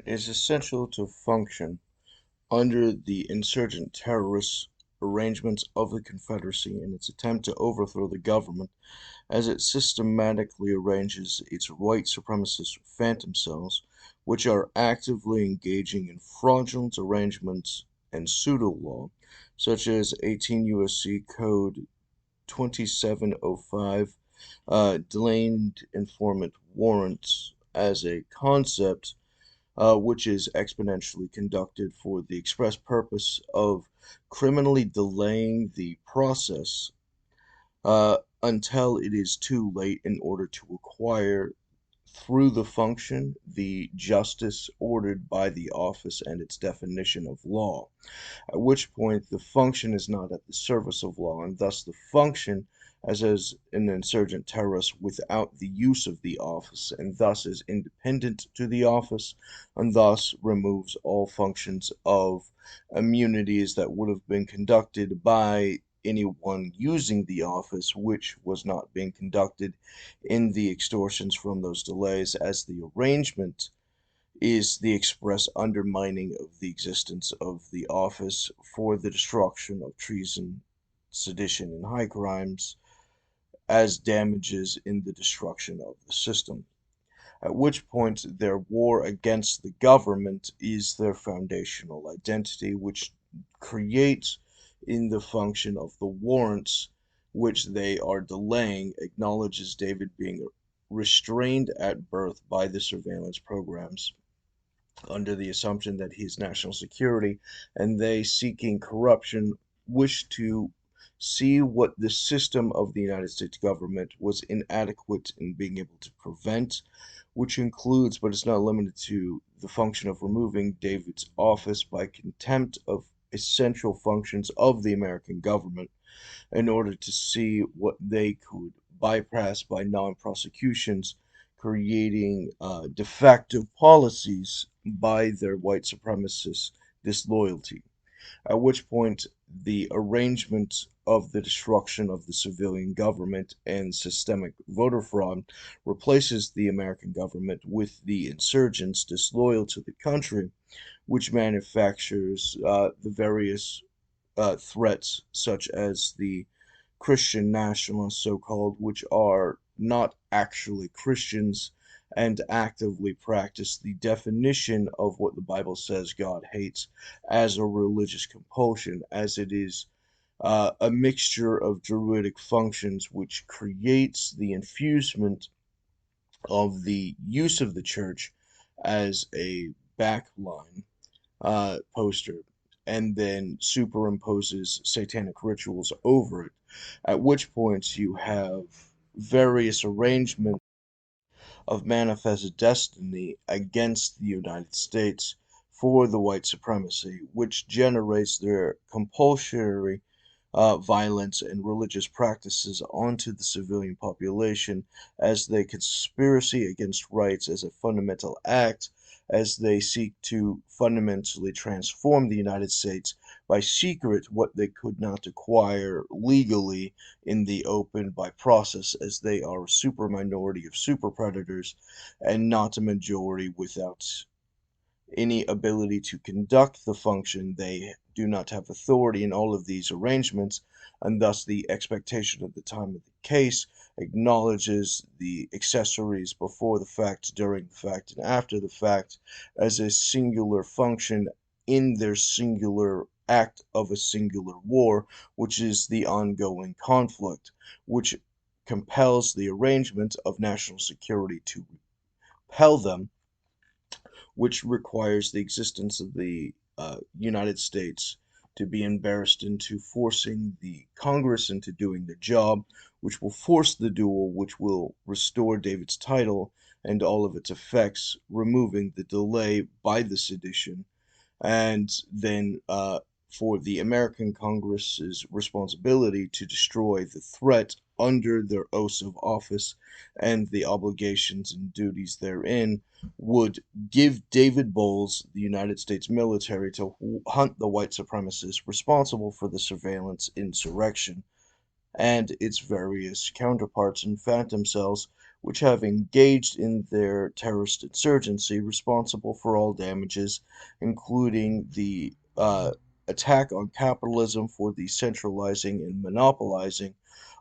is essential to function under the insurgent terrorist arrangements of the Confederacy in its attempt to overthrow the government, as it systematically arranges its white supremacist phantom cells, which are actively engaging in fraudulent arrangements and pseudo-law, such as 18 U.S.C. Code 2705, delayed informant warrants as a concept, which is exponentially conducted for the express purpose of criminally delaying the process until it is too late in order to acquire through the function the justice ordered by the office and its definition of law, at which point the function is not at the service of law, and thus the function as an insurgent terrorist without the use of the office, and thus is independent to the office, and thus removes all functions of immunities that would have been conducted by anyone using the office, which was not being conducted in the extortions from those delays, as the arrangement is the express undermining of the existence of the office for the destruction of treason, sedition, and high crimes as damages in the destruction of the system. At which point their war against the government is their foundational identity, which creates in the function of the warrants which they are delaying, acknowledges David being restrained at birth by the surveillance programs under the assumption that he's national security, and they, seeking corruption, wish to see what the system of the United States government was inadequate in being able to prevent, which includes, but is not limited to, the function of removing David's office by contempt of essential functions of the American government in order to see what they could bypass by non-prosecutions, creating de facto policies by their white supremacist disloyalty. At which point, the arrangement of the destruction of the civilian government and systemic voter fraud replaces the American government with the insurgents disloyal to the country, which manufactures the various threats, such as the Christian nationalists, so called, which are not actually Christians and actively practice the definition of what the Bible says God hates as a religious compulsion, as it is a mixture of druidic functions which creates the infusement of the use of the church as a backline poster, and then superimposes satanic rituals over it, at which points you have various arrangements of manifest destiny against the United States for the white supremacy, which generates their compulsory violence and religious practices onto the civilian population as they conspiracy against rights as a fundamental act, as they seek to fundamentally transform the United States by secret what they could not acquire legally in the open by process, as they are a super minority of super predators and not a majority without any ability to conduct the function. They do not have authority in all of these arrangements, and thus the expectation at the time of the case acknowledges the accessories before the fact, during the fact, and after the fact as a singular function in their singular act of a singular war, which is the ongoing conflict, which compels the arrangement of national security to repel them, which requires the existence of the United States to be embarrassed into forcing the Congress into doing the job, which will force the duel, which will restore David's title and all of its effects, removing the delay by the sedition, and then for the American Congress's responsibility to destroy the threat under their oaths of office and the obligations and duties therein, would give David Bowles the United States military to hunt the white supremacists responsible for the surveillance insurrection and its various counterparts and phantom cells, which have engaged in their terrorist insurgency, responsible for all damages, including the attack on capitalism for the centralizing and monopolizing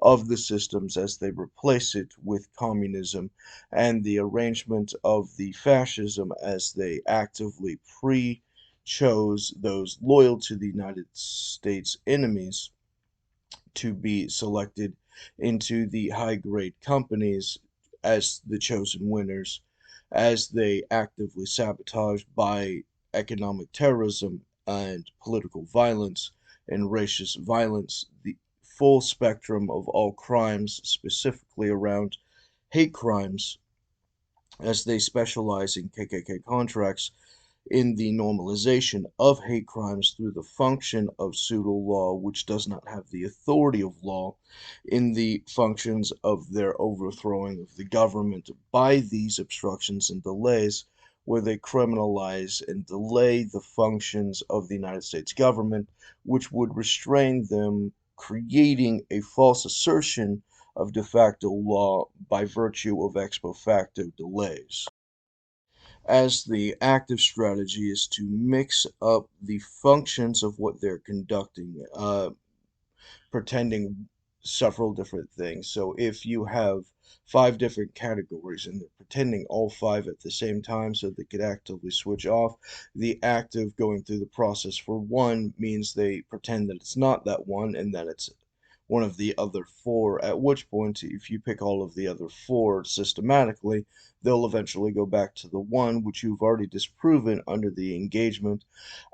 of the systems as they replace it with communism, and the arrangement of the fascism as they actively chose those loyal to the United States enemies to be selected into the high grade companies as the chosen winners, as they actively sabotage by economic terrorism and political violence and racist violence the full spectrum of all crimes, specifically around hate crimes, as they specialize in KKK contracts in the normalization of hate crimes through the function of pseudo law, which does not have the authority of law, in the functions of their overthrowing of the government by these obstructions and delays, where they criminalize and delay the functions of the United States government, which would restrain them, creating a false assertion of de facto law by virtue of ex post facto delays, as the active strategy is to mix up the functions of what they're conducting, pretending several different things. So if you have five different categories and they're pretending all five at the same time so they could actively switch off, the active going through the process for one means they pretend that it's not that one and that it's one of the other four, at which point, if you pick all of the other four systematically, they'll eventually go back to the one which you've already disproven under the engagement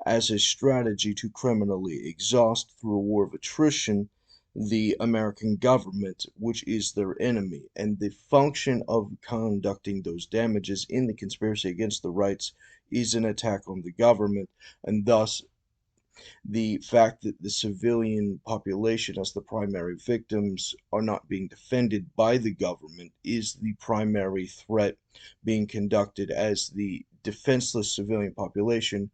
as a strategy to criminally exhaust through a war of attrition the American government, which is their enemy. And the function of conducting those damages in the conspiracy against the rights is an attack on the government, and thus the fact that the civilian population as the primary victims are not being defended by the government is the primary threat being conducted, as the defenseless civilian population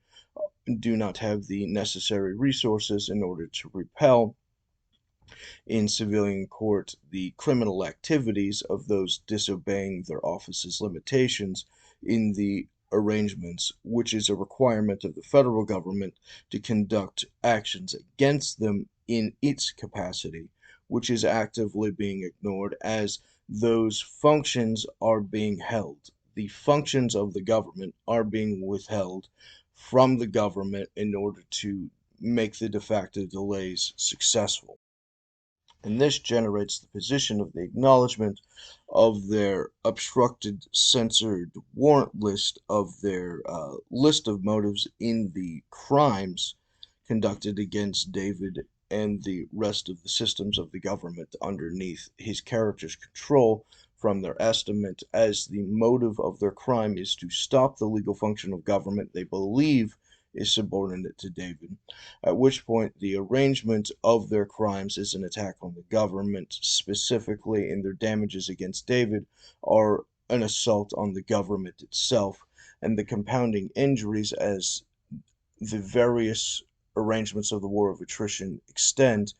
do not have the necessary resources in order to repel in civilian court the criminal activities of those disobeying their office's limitations in the arrangements, which is a requirement of the federal government to conduct actions against them in its capacity, which is actively being ignored as those functions are being held. The functions of the government are being withheld from the government in order to make the de facto delays successful, and this generates the position of the acknowledgement of their obstructed, censored warrant list of their list of motives in the crimes conducted against David and the rest of the systems of the government underneath his character's control, from their estimate, as the motive of their crime is to stop the legal function of government they believe is subordinate to David, at which point the arrangement of their crimes is an attack on the government specifically, and their damages against David are an assault on the government itself, and the compounding injuries as the various arrangements of the war of attrition extend,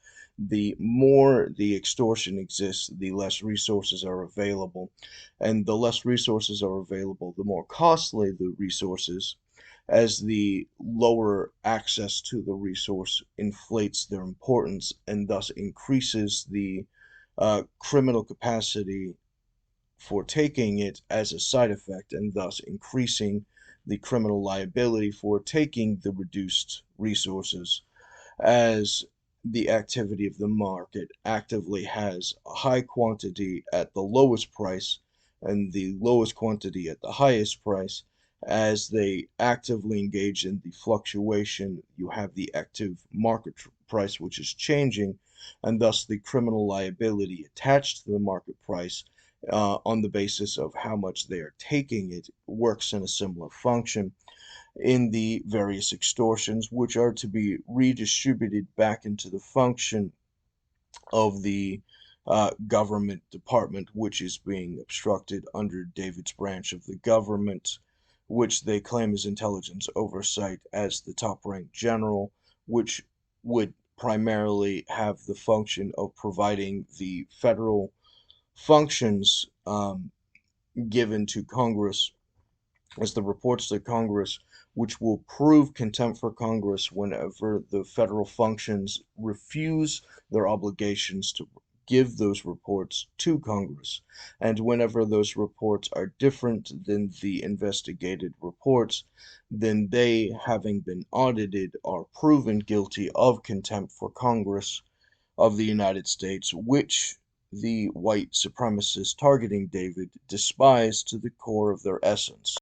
the more the extortion exists, the less resources are available. And the less resources are available, the more costly the resources, as the lower access to the resource inflates their importance and thus increases the criminal capacity for taking it as a side effect, and thus increasing the criminal liability for taking the reduced resources, as the activity of the market actively has a high quantity at the lowest price and the lowest quantity at the highest price. As they actively engage in the fluctuation, you have the active market price, which is changing, and thus the criminal liability attached to the market price on the basis of how much they are taking it works in a similar function in the various extortions, which are to be redistributed back into the function of the government department, which is being obstructed under David's branch of the government, which they claim is intelligence oversight, as the top ranked general, which would primarily have the function of providing the federal functions given to Congress as the reports to Congress, which will prove contempt for Congress whenever the federal functions refuse their obligations to give those reports to Congress, and whenever those reports are different than the investigated reports, then they, having been audited, are proven guilty of contempt for Congress of the United States, which the white supremacists targeting David despise to the core of their essence.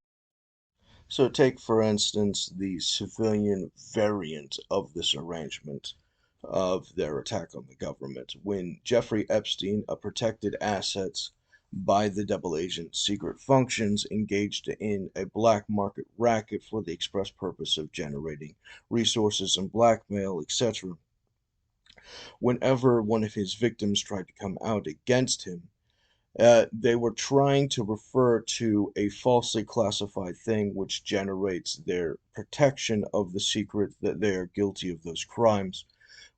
So take, for instance, the civilian variant of this arrangement of their attack on the government. When Jeffrey Epstein, a protected asset by the double agent secret functions, engaged in a black market racket for the express purpose of generating resources and blackmail, etc. Whenever one of his victims tried to come out against him, they were trying to refer to a falsely classified thing which generates their protection of the secret that they are guilty of those crimes,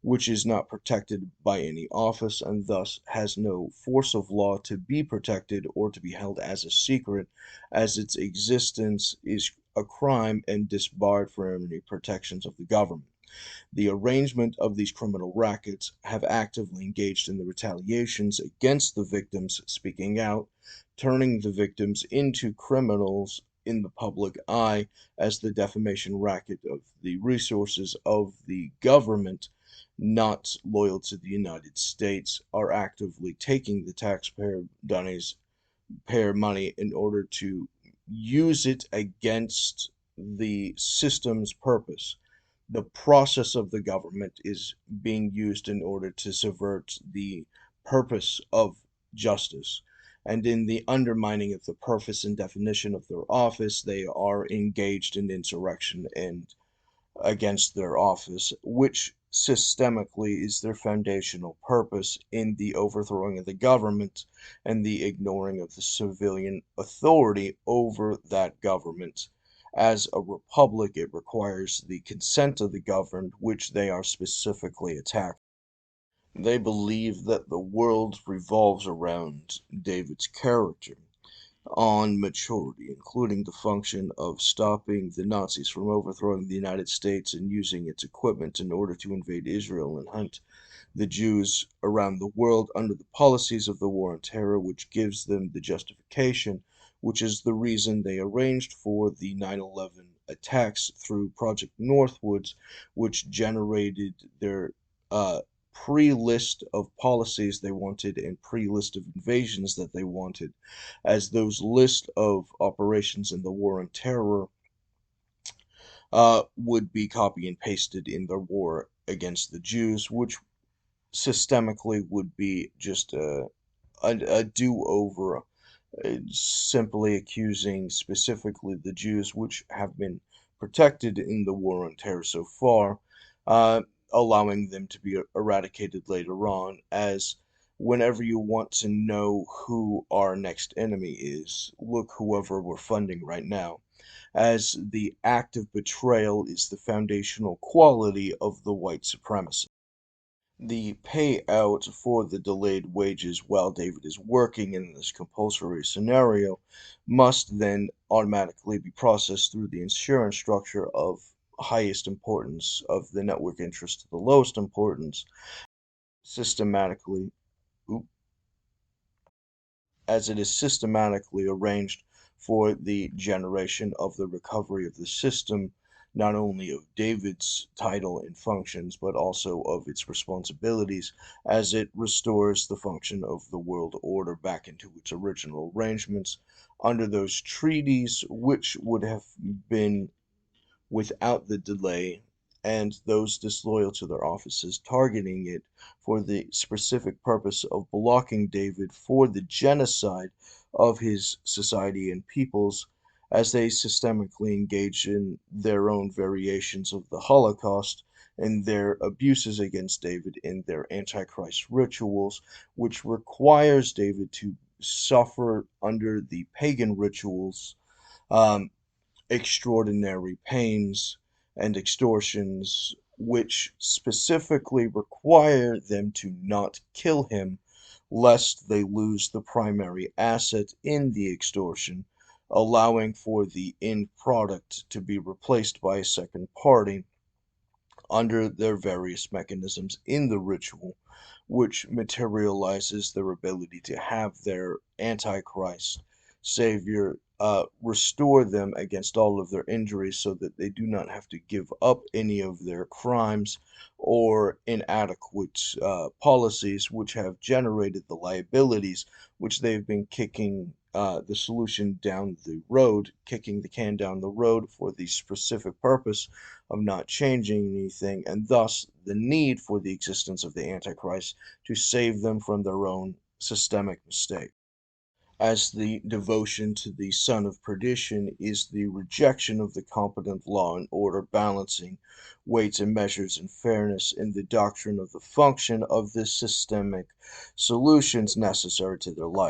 which is not protected by any office and thus has no force of law to be protected or to be held as a secret, as its existence is a crime and disbarred from any protections of the government. The arrangement of these criminal rackets have actively engaged in the retaliations against the victims speaking out, turning the victims into criminals in the public eye as the defamation racket of the resources of the government, not loyal to the United States, are actively taking the taxpayer money in order to use it against the system's purpose. The process of the government is being used in order to subvert the purpose of justice. And in the undermining of the purpose and definition of their office, they are engaged in insurrection and against their office, which systemically is their foundational purpose in the overthrowing of the government and the ignoring of the civilian authority over that government. As a republic, it requires the consent of the governed, which they are specifically attacking. They believe that the world revolves around David's character on maturity, including the function of stopping the Nazis from overthrowing the United States and using its equipment in order to invade Israel and hunt the Jews around the world under the policies of the War on Terror, which gives them the justification, which is the reason they arranged for the 9/11 attacks through Project Northwoods, which generated their pre-list of policies they wanted and pre-list of invasions that they wanted, as those list of operations in the War on Terror would be copy and pasted in the war against the Jews, which systemically would be just a do-over, simply accusing specifically the Jews, which have been protected in the War on Terror so far, uh, allowing them to be eradicated later on, as whenever you want to know who our next enemy is, look whoever we're funding right now, as the act of betrayal is the foundational quality of the white supremacy. The payout for the delayed wages while David is working in this compulsory scenario must then automatically be processed through the insurance structure of highest importance of the network interest to the lowest importance, systematically, as it is systematically arranged for the generation of the recovery of the system, not only of David's title and functions, but also of its responsibilities, as it restores the function of the world order back into its original arrangements under those treaties, which would have been without the delay, and those disloyal to their offices targeting it for the specific purpose of blocking David for the genocide of his society and peoples, as they systemically engage in their own variations of the Holocaust and their abuses against David in their Antichrist rituals, which requires David to suffer under the pagan rituals, um, extraordinary pains and extortions, which specifically require them to not kill him lest they lose the primary asset in the extortion, allowing for the end product to be replaced by a second party under their various mechanisms in the ritual, which materializes their ability to have their Antichrist Savior restore them against all of their injuries so that they do not have to give up any of their crimes or inadequate policies which have generated the liabilities which they've been kicking the solution down the road, kicking the can down the road for the specific purpose of not changing anything, and thus the need for the existence of the Antichrist to save them from their own systemic mistake. As the devotion to the son of perdition is the rejection of the competent law and order, balancing weights and measures and fairness in the doctrine of the function of the systemic solutions necessary to their life.